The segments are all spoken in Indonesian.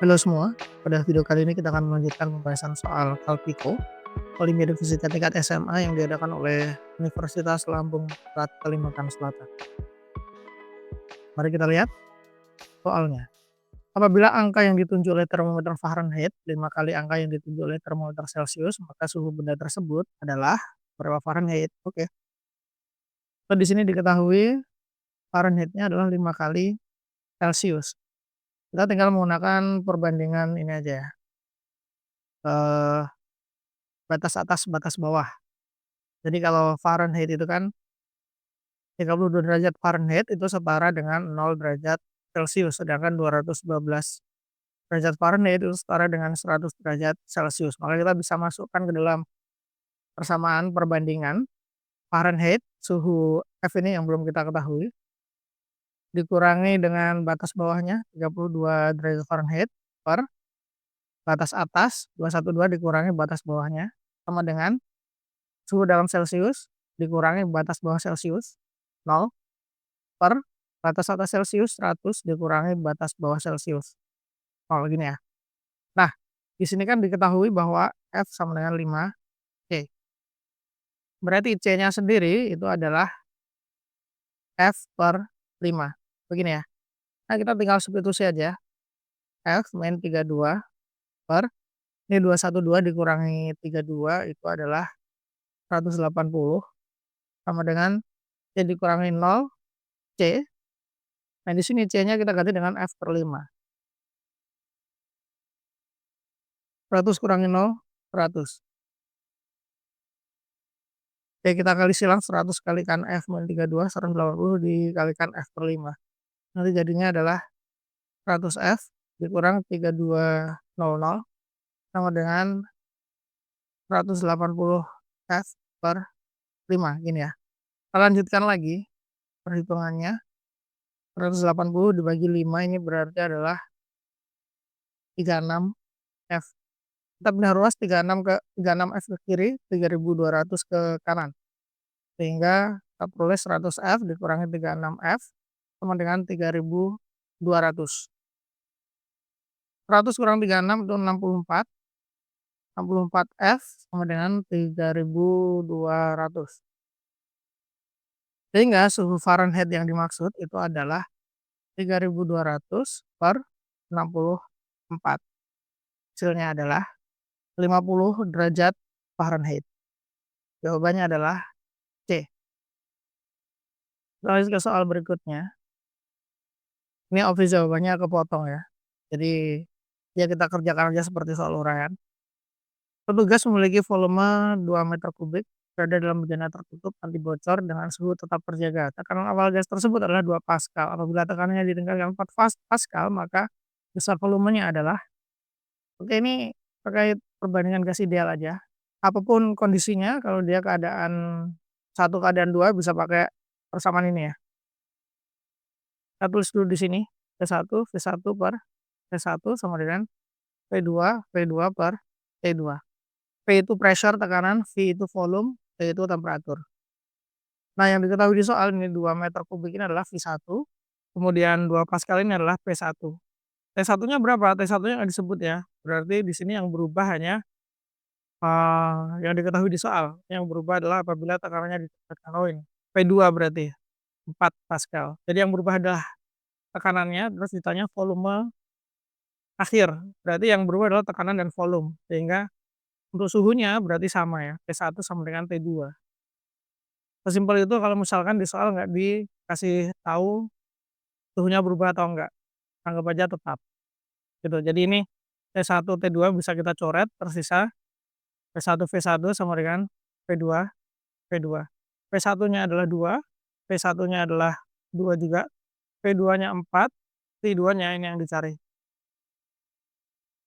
Halo semua, pada video kali ini kita akan melanjutkan pembahasan soal Kalpiko, Olimpiade Fisika tingkat SMA yang diadakan oleh Universitas Lampung Barat Kalimantan Selatan. Mari kita lihat soalnya. Apabila angka yang ditunjuk oleh termometer Fahrenheit 5 kali angka yang ditunjuk oleh termometer Celcius, maka suhu benda tersebut adalah berapa Fahrenheit? Oke. So, di sini diketahui Fahrenheit-nya adalah 5 kali Celcius. Kita tinggal menggunakan perbandingan ini aja ya. eh, Batas atas, batas bawah. Jadi kalau Fahrenheit itu kan 32 derajat Fahrenheit itu setara dengan 0 derajat Celcius, sedangkan 212 derajat Fahrenheit itu setara dengan 100 derajat Celcius. Maka kita bisa masukkan ke dalam persamaan perbandingan Fahrenheit, suhu F ini yang belum kita ketahui, dikurangi dengan batas bawahnya 32 derajat Fahrenheit per batas atas 212 dikurangi batas bawahnya sama dengan suhu dalam Celcius dikurangi batas bawah Celcius 0 per batas atas Celcius 100 dikurangi batas bawah Celcius. Oh, gini ya. Nah, di sini kan diketahui bahwa F sama dengan 5C. Berarti C-nya sendiri itu adalah F per 5. Begini ya. Nah, kita tinggal substitusi aja. F min 32 per ini 212 dikurangi 32 itu adalah 180 sama dengan C dikurangi 0 C. Nah, di sini C-nya kita ganti dengan F per 5. 100 kurangi 0, 100. Oke, kita kali silang 100 kalikan F min 32, 180 dikalikan F per 5. Nanti jadinya adalah 100 F dikurang 3200 sama dengan 180 F per 5. Gini ya. Kita lanjutkan lagi perhitungannya. 180 dibagi 5 ini berarti adalah 36 F. Kita pindah ruas 36 F ke kiri, 3200 ke kanan. Sehingga kita peroleh 100 F dikurangi 36 F sama dengan 3200. 100 kurang 36 itu 64. 64 F sama dengan 3200. Sehingga suhu Fahrenheit yang dimaksud itu adalah 3200 per 64. Hasilnya adalah 50 derajat Fahrenheit. Jawabannya adalah C. Lanjut ke soal berikutnya. Ini opsi jawabannya kepotong ya. Jadi ya kita kerjakan aja seperti soal uraian. Petugas memiliki volume 2 meter kubik berada dalam bejana tertutup anti bocor dengan suhu tetap terjaga. Tekanan awal gas tersebut adalah 2 Pascal. Apabila tekanannya ditingkatkan 4 Pascal, maka besar volumenya adalah. Oke, ini terkait perbandingan gas ideal aja. Apapun kondisinya, kalau dia keadaan 1, keadaan 2 bisa pakai persamaan ini ya. Kita tulis dulu di sini, V1 per T1 sama dengan V2 per T2. P itu pressure tekanan, V itu volume, T itu temperatur. Nah, yang diketahui di soal ini 2 meter kubik ini adalah V1, kemudian 2 Pascal ini adalah P1. T1-nya berapa? T1-nya nggak disebut ya. Berarti di sini yang berubah hanya yang diketahui di soal. Yang berubah adalah apabila tekanannya ditingkatkan. Oh ini, P2 berarti 4 Pascal. Jadi yang berubah adalah tekanannya, terus ditanya volume akhir. Berarti yang berubah adalah tekanan dan volume. Sehingga untuk suhunya berarti sama ya, T1 sama dengan T2. Sesimpel itu kalau misalkan di soal nggak dikasih tahu suhunya berubah atau enggak, anggap aja tetap, gitu. Jadi ini T1, T2 bisa kita coret, tersisa P1, V1 sama dengan P2, P2. P1-nya adalah 2, P1-nya adalah 2 juga, P2-nya 4, T2-nya ini yang dicari.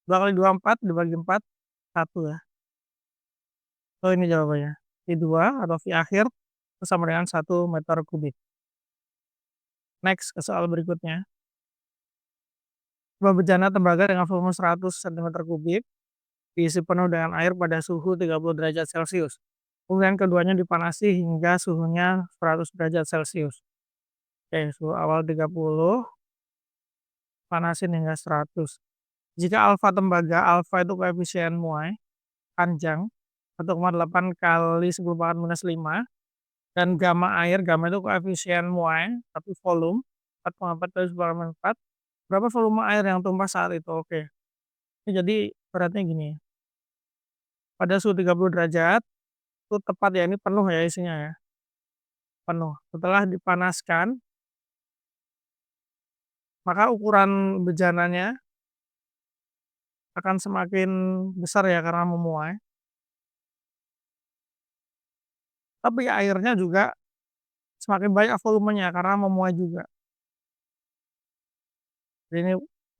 2 kali 2, 4, dibagi 4, 1 ya. So ini jawabannya, V2 atau V akhir sama dengan 1 meter kubik. Next ke soal berikutnya. Sebuah bejana tembaga dengan volume 100 cm kubik diisi penuh dengan air pada suhu 30 derajat Celcius. Kemudian keduanya dipanasi hingga suhunya 100 derajat Celcius. Oke, suhu awal 30, panasin hingga 100. Jika alfa tembaga, alfa itu koefisien muai panjang 1,8 kali 10⁻⁻5 dan gamma air, gamma itu koefisien muai tapi volume 4,4 kali 10⁻⁴. Berapa volume air yang tumpah saat itu? Oke. Ini jadi beratnya gini, pada suhu 30 derajat itu tepat ya, ini penuh ya isinya ya, penuh. Setelah dipanaskan, maka ukuran bejananya akan semakin besar ya karena memuai, tapi airnya juga semakin banyak volumenya karena memuai juga. Jadi ini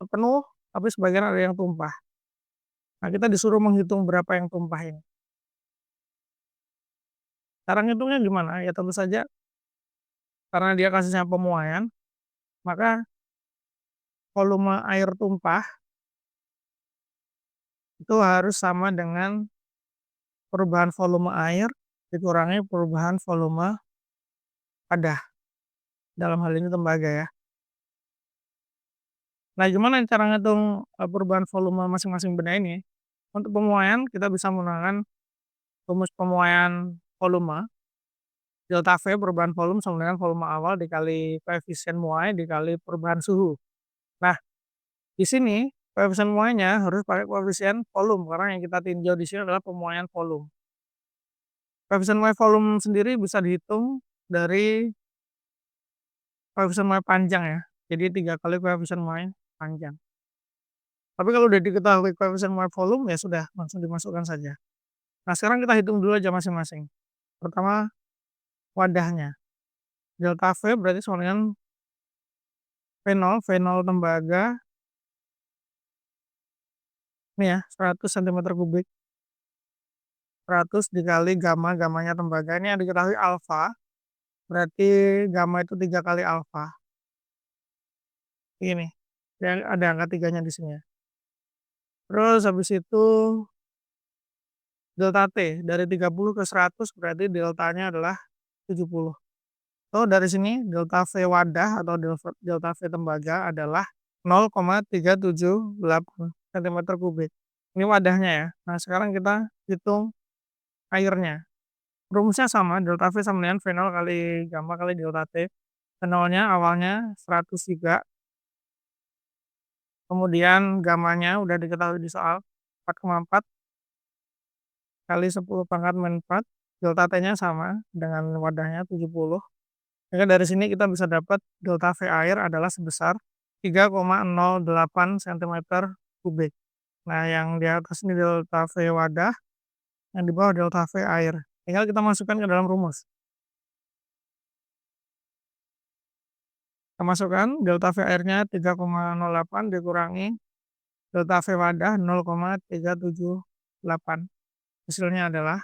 penuh, tapi sebagian ada yang tumpah. Nah, kita disuruh menghitung berapa yang tumpah ini. Cara ngitungnya gimana? Ya tentu saja karena dia kasusnya pemuaian, maka volume air tumpah itu harus sama dengan perubahan volume air dikurangi perubahan volume wadah, dalam hal ini tembaga ya. Nah, gimana cara ngitung, perubahan volume masing-masing benda ini? Untuk pemuaian kita bisa menggunakan rumus pemuaian volume, delta V perubahan volume sama dengan volume awal dikali koefisien muai dikali perubahan suhu. Nah, di sini koefisien muainya harus pakai koefisien volume karena yang kita tinjau di sini adalah pemuaian volume. Koefisien muai volume sendiri bisa dihitung dari koefisien muai panjang ya. Jadi 3 kali koefisien muai panjang. Tapi kalau udah diketahui koefisien muai volume ya sudah langsung dimasukkan saja. Nah, sekarang kita hitung dulu aja masing-masing. Pertama wadahnya. Delta V berarti sama dengan V0 tembaga ini ya 100 cm3. 100 dikali gamma, gammanya tembaga ini yang diketahui alfa. Berarti gamma itu 3 kali alfa. Ini. Dan ada angka 3-nya di sini ya. Terus habis itu delta T dari 30 ke 100 berarti deltanya adalah 70. So, dari sini delta V wadah atau delta V tembaga adalah 0,378 cm3. Ini wadahnya ya. Nah, sekarang kita hitung airnya. Rumusnya sama, delta V sama dengan V0 kali gamma kali delta T. V0-nya awalnya 100 juga. Kemudian gammanya udah diketahui di soal 4,4 kali 10⁻⁴. Delta T-nya sama dengan wadahnya 70. Maka dari sini kita bisa dapat delta V air adalah sebesar 3,08 cm3. Nah, yang di atas ini delta V wadah, yang di bawah delta V air. Tinggal kita masukkan ke dalam rumus. Kita masukkan delta V airnya 3,08 dikurangi delta V wadah 0,378. Hasilnya adalah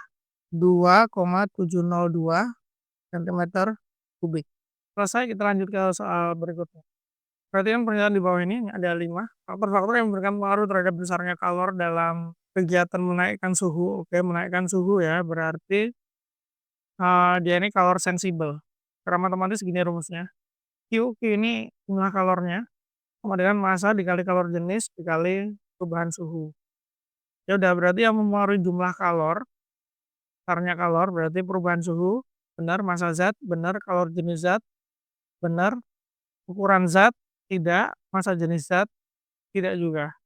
2,702 cm3. Selesai, kita lanjut ke soal berikutnya. Perhatikan pernyataan di bawah ini ada 5 faktor-faktor yang memberikan pengaruh terhadap besarnya kalor dalam kegiatan menaikkan suhu. Oke, menaikkan suhu ya, berarti dia ini kalor sensibel. Secara matematis gini rumusnya. Q ini jumlah kalornya sama dengan massa dikali kalor jenis dikali perubahan suhu. Ya udah, berarti yang mempengaruhi jumlah kalor, besarnya kalor berarti perubahan suhu, benar, massa zat, benar, kalor jenis zat, benar, ukuran zat, tidak, massa jenis zat, tidak juga.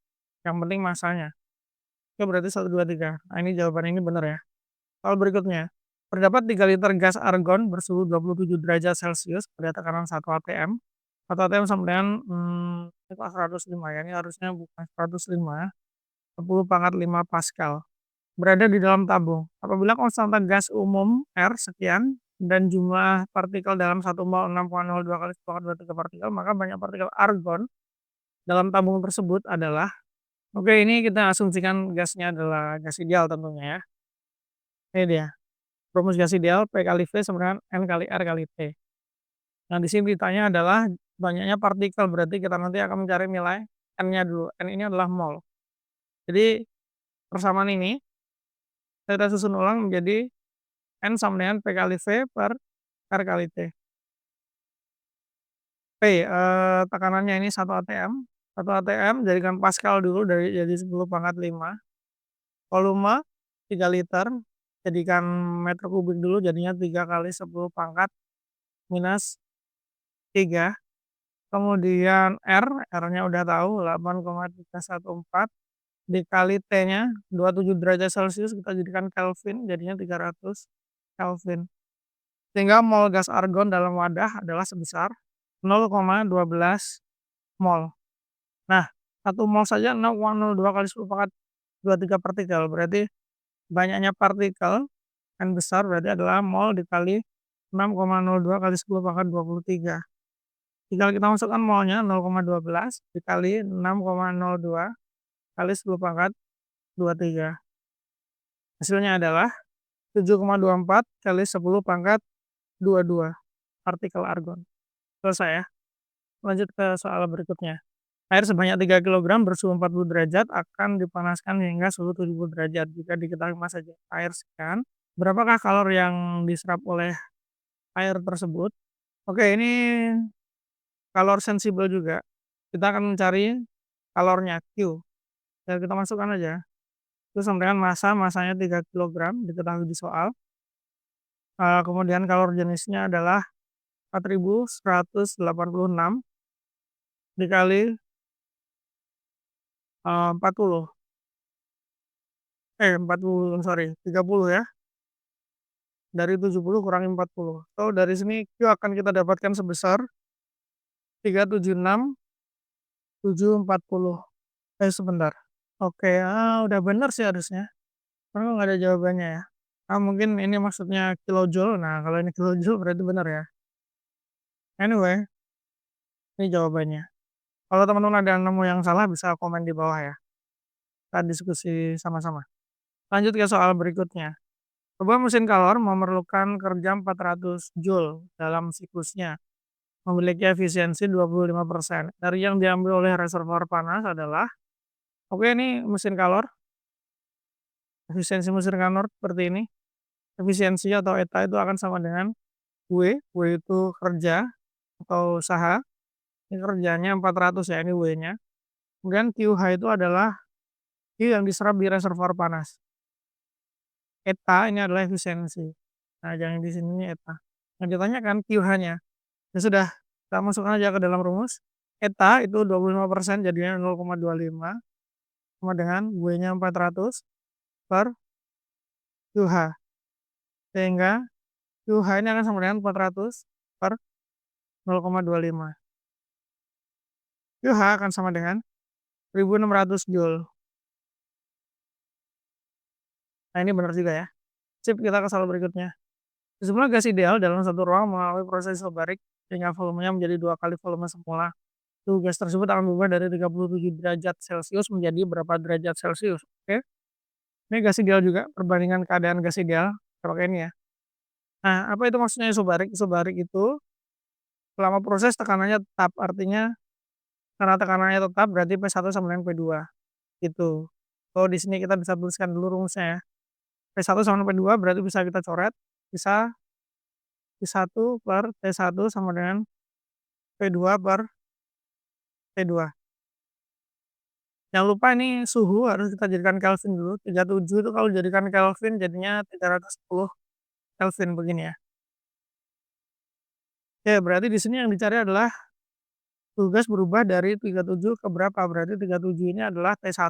Yang penting massanya. Oke, berarti 1, 2, 3. Nah, ini jawaban ini benar ya. Soal berikutnya. Terdapat 3 liter gas argon bersuhu 27 derajat Celcius pada tekanan 1 atm. 1 atm sama dengan ini kok 105 ya. Ini harusnya bukan 105. 10⁻5 Pascal. Berada di dalam tabung. Apabila konstanta gas umum R sekian dan jumlah partikel dalam 1 mol 6,02 kali 10⁻23 partikel, maka banyak partikel argon dalam tabung tersebut adalah, oke, ini kita asumsikan gasnya adalah gas ideal tentunya ya. Ini dia. Rumus gas ideal P kali V sama dengan N kali R kali T. Nah, di sini ditanya adalah banyaknya partikel, berarti kita nanti akan mencari nilai N-nya dulu. N ini adalah mol. Jadi, persamaan ini kita susun ulang menjadi N sama dengan P kali V per R kali T. P, tekanannya ini 1 atm. 1 atm jadikan Pascal dulu jadi 10⁻5. Volume 3 liter, jadikan meter kubik dulu jadinya 3 kali 10⁻³ Kemudian R-nya udah tahu 8,314 dikali T-nya 27 derajat Celcius kita jadikan Kelvin jadinya 300 Kelvin. Sehingga mol gas argon dalam wadah adalah sebesar 0,12 mol. Nah, 1 mol saja 0,02 kali 10⁻23 partikel, berarti banyaknya partikel N besar berarti adalah mol dikali 6,02 kali 10⁻23. Tinggal kita masukkan molnya 0,12 dikali 6,02 kali 10⁻23. Hasilnya adalah 7,24 kali 10⁻22 partikel argon. Selesai ya. Lanjut ke soal berikutnya. Air sebanyak 3 kilogram bersuhu 40 derajat akan dipanaskan hingga suhu 70 derajat. Jika diketahui massa air sekian, berapakah kalori yang diserap oleh air tersebut? Oke, ini kalor sensibel juga. Kita akan mencari kalornya Q. Dan kita masukkan aja. Itu sama dengan masanya 3 kilogram diketahui di soal. Kemudian kalor jenisnya adalah 4186 dikali 40. 40 sorry 30 ya. Dari 70 kurangi 40. So dari sini Q akan kita dapatkan sebesar 376,740. Sebentar. Oke, udah benar sih harusnya. Karena nggak ada jawabannya ya. Mungkin ini maksudnya kilojoule. Nah, kalau ini kilojoule berarti benar ya. Anyway, ini jawabannya. Kalau teman-teman ada yang nemu yang salah bisa komen di bawah ya. Kita diskusi sama-sama. Lanjut ke soal berikutnya. Sebuah mesin kalor memerlukan kerja 400 Joule dalam siklusnya. Memiliki efisiensi 25%. Dari yang diambil oleh reservoir panas adalah, oke ini mesin kalor. Efisiensi mesin kalor seperti ini. Efisiensi atau eta itu akan sama dengan W. W itu kerja atau usaha. Ini kerjanya 400 ya, ini W-nya. Kemudian QH itu adalah Q yang diserap di reservoir panas. Eta ini adalah efisiensi. Nah, jangan di sini eta. Nah, ditanyakan QH-nya. Ya sudah, kita masukkan aja ke dalam rumus. Eta itu 25% jadinya 0,25 sama dengan W-nya 400 per QH. Sehingga QH ini akan sama dengan 400 per 0,25. QH akan sama dengan 1600 Joule. Nah, ini benar juga ya. Sip, kita ke soal berikutnya. Sejumlah gas ideal dalam satu ruang melalui proses isobarik sehingga volumenya menjadi 2 kali volume semula. Suhu gas tersebut akan berubah dari 37 derajat Celcius menjadi berapa derajat Celcius. Oke. Ini gas ideal juga, perbandingan keadaan gas ideal. Kita pakai ini ya. Nah, apa itu maksudnya isobarik? Isobarik itu selama proses tekanannya tetap, artinya karena tekanannya tetap berarti P1 sama dengan P2 gitu. Kalau di sini kita bisa tuliskan dulu rumusnya ya. P1 sama dengan P2 berarti bisa kita coret, bisa P1 per T1 sama dengan P2 per T2. Jangan lupa ini suhu harus kita jadikan Kelvin dulu. 37 itu kalau jadikan Kelvin jadinya 310 Kelvin begini ya. Oke, berarti di sini yang dicari adalah suhu gas berubah dari 37 ke berapa? Berarti 37 ini adalah T1.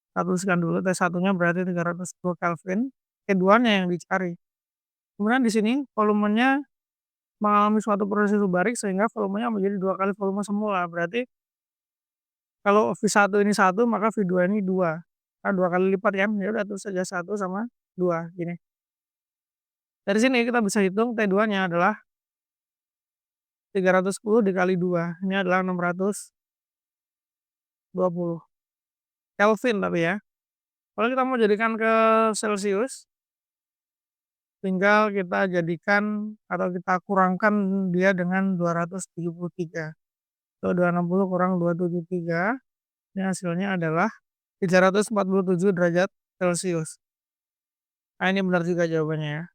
Kita tuliskan dulu T1-nya berarti 310 Kelvin. T2-nya yang dicari. Kemudian di sini volumenya mengalami suatu proses isobarik sehingga volumenya menjadi 2 kali volume semula. Berarti kalau V1 ini 1 maka V2 ini 2. Kan 2 kali lipat ya. Ya udah tulis saja 1 sama 2 gini. Dari sini kita bisa hitung T2-nya adalah 310 dikali 2. Ini adalah 620 Kelvin tapi ya. Kalau kita mau jadikan ke Celcius, tinggal kita jadikan atau kita kurangkan dia dengan 273. So, 260 kurang 273. Ini hasilnya adalah 347 derajat Celcius. Nah, ini benar juga jawabannya ya.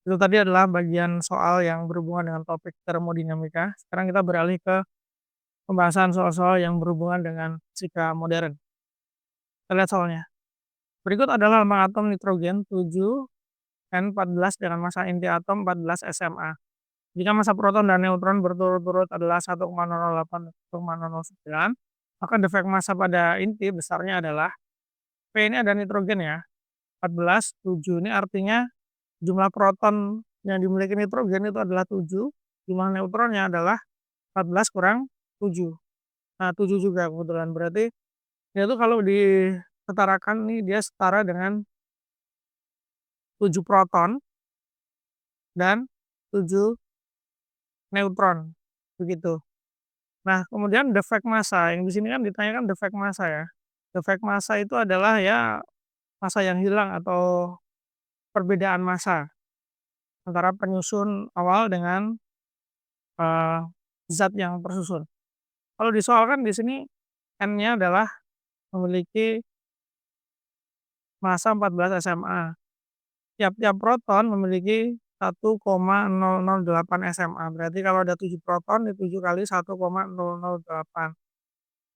Itu tadi adalah bagian soal yang berhubungan dengan topik termodinamika. Sekarang kita beralih ke pembahasan soal-soal yang berhubungan dengan fisika modern. Kita lihat soalnya. Berikut adalah lambang atom nitrogen 7N14 dengan massa inti atom 14 SMA. Jika massa proton dan neutron berturut-turut adalah 1,008 dan 1,009, maka defek massa pada inti besarnya adalah P ini ada nitrogen ya, 14, 7 ini artinya jumlah proton yang dimiliki nitrogen itu adalah 7, jumlah neutronnya adalah 14 kurang 7. Nah, 7 juga kebetulan, berarti dia tuh kalau disetarakan nih, dia setara dengan 7 proton dan 7 neutron, begitu. Nah, kemudian defek massa, yang di sini kan ditanyakan defek massa ya. Defek massa itu adalah ya massa yang hilang atau perbedaan massa antara penyusun awal dengan, eee, zat yang tersusun. Kalau disoalkan di sini N-nya adalah memiliki massa 14 SMA. Tiap-tiap proton memiliki 1,008 SMA. Berarti kalau ada 7 proton, ya 7 kali 1,008.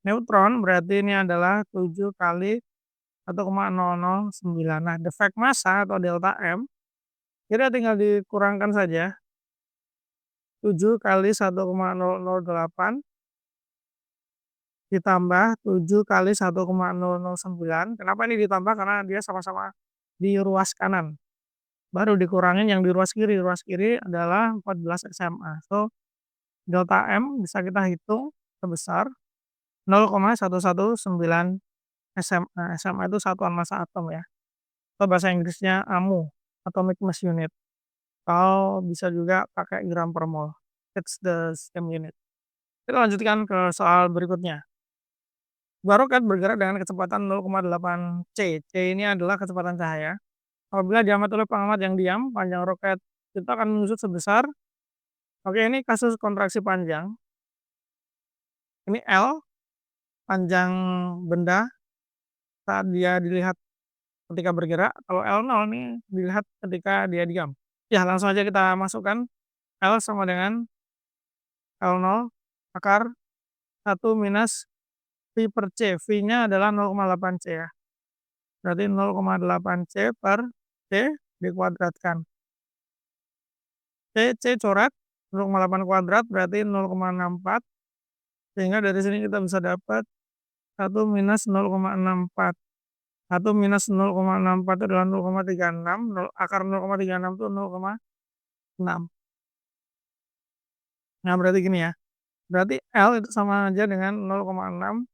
Neutron berarti ini adalah 7 kali 1,009. Nah, defek massa atau delta M, kita tinggal dikurangkan saja, 7 kali 1,008 ditambah 7 kali 1,009. Kenapa ini ditambah? Karena dia sama-sama di ruas kanan. Baru dikurangin yang di ruas kiri adalah 14 SMA. So, delta M bisa kita hitung sebesar 0,119 SMA. SMA itu satuan massa atom ya, atau bahasa Inggrisnya AMU, atomic mass unit, atau bisa juga pakai gram per mol. It's the same unit. Kita lanjutkan ke soal berikutnya. Sebuah roket bergerak dengan kecepatan 0,8 C. C ini adalah kecepatan cahaya. Apabila diamati oleh pengamat yang diam, panjang roket itu akan menyusut sebesar, oke ini kasus kontraksi panjang. Ini L, panjang benda saat dia dilihat ketika bergerak. Kalau L0 ini dilihat ketika dia diam. Ya, langsung aja kita masukkan. L sama dengan L0 akar 1 minus V per C. V-nya adalah 0,8 C ya. Berarti 0,8 C per C dikuadratkan. C coret, 0,8 kuadrat berarti 0,64. Sehingga dari sini kita bisa dapat 1 minus 0,64. 1 minus 0,64 itu adalah 0,36, akar 0,36 itu 0,6. Nah, berarti gini ya. Berarti L itu sama aja dengan 0,6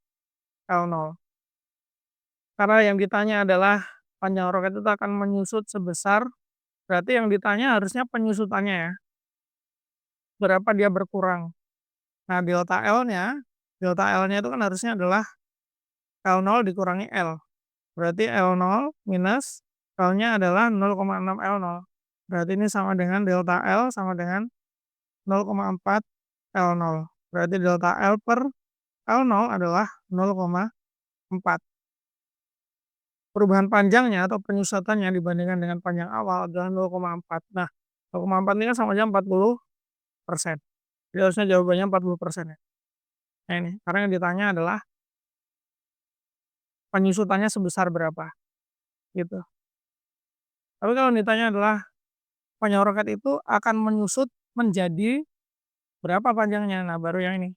L0. Karena yang ditanya adalah panjang roket itu akan menyusut sebesar, berarti yang ditanya harusnya penyusutannya ya. Berapa dia berkurang. Nah, delta L-nya itu kan harusnya adalah L0 dikurangi L. Berarti L0 minus L-nya adalah 0,6 L0. Berarti ini sama dengan delta L sama dengan 0,4 L0. Berarti delta L per L0 adalah 0,4. Perubahan panjangnya atau penyusutannya dibandingkan dengan panjang awal adalah 0,4. Nah, 0,4 ini kan sama aja 40%. Jadi harusnya jawabannya 40% ya. Nah ini, karena yang ditanya adalah penyusutannya sebesar berapa, gitu. Tapi kalau ditanya adalah panjang roket itu akan menyusut menjadi berapa panjangnya? Nah, baru yang ini,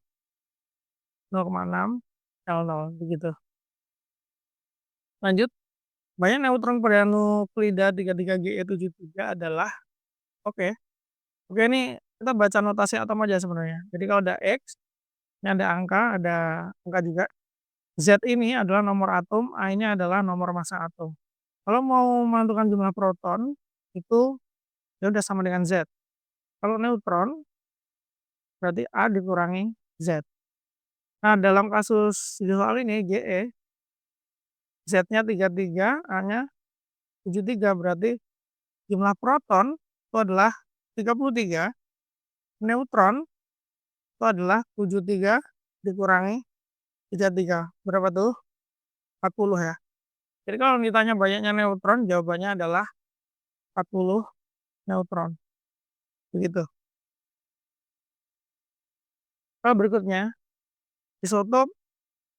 0,6 L0, begitu. Lanjut, banyak neutron pada nuklida 33Ge73 adalah, oke. Oke, ini kita baca notasi atom aja sebenarnya. Jadi kalau ada X, ini ada angka juga. Z ini adalah nomor atom, A ini adalah nomor massa atom. Kalau mau menentukan jumlah proton, itu ya udah sama dengan Z. Kalau neutron, berarti A dikurangi Z. Nah, dalam kasus di soal ini, Ge, Z-nya 33, A-nya 73, berarti jumlah proton itu adalah 33, neutron itu adalah 73 dikurangi 33. Berapa tuh? 40 ya. Jadi kalau ditanya banyaknya neutron, jawabannya adalah 40 neutron. begitu. Berikutnya, isotop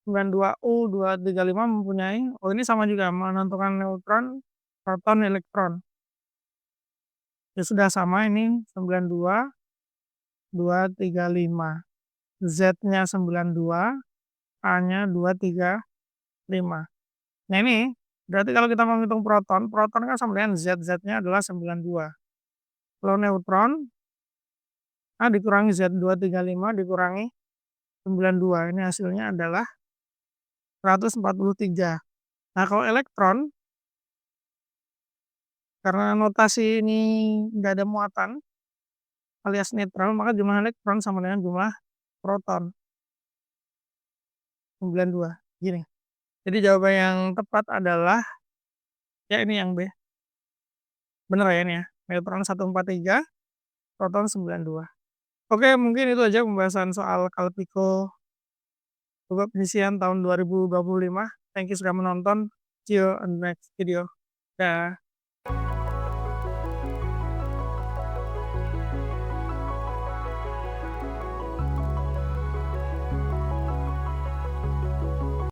92U235 mempunyai ini sama juga menentukan neutron, proton, elektron. Ya sudah sama ini 92, 235. Z-nya 92, A-nya 235. Nah ini, berarti kalau kita menghitung proton, proton kan sama dengan Z, Z-nya adalah 92. Kalau neutron, A dikurangi Z 235 dikurangi 92, ini hasilnya adalah 143. Nah kalau elektron, karena notasi ini nggak ada muatan alias netral, maka jumlah elektron sama dengan jumlah proton, 92. Gini. Jadi jawaban yang tepat adalah ya ini yang B. Bener ya ini ya. Neutron 143, proton 92. Oke, mungkin itu aja pembahasan soal Kalpiko babak penyisihan tahun 2025. Thank you sudah menonton. See you on the next video. Dah.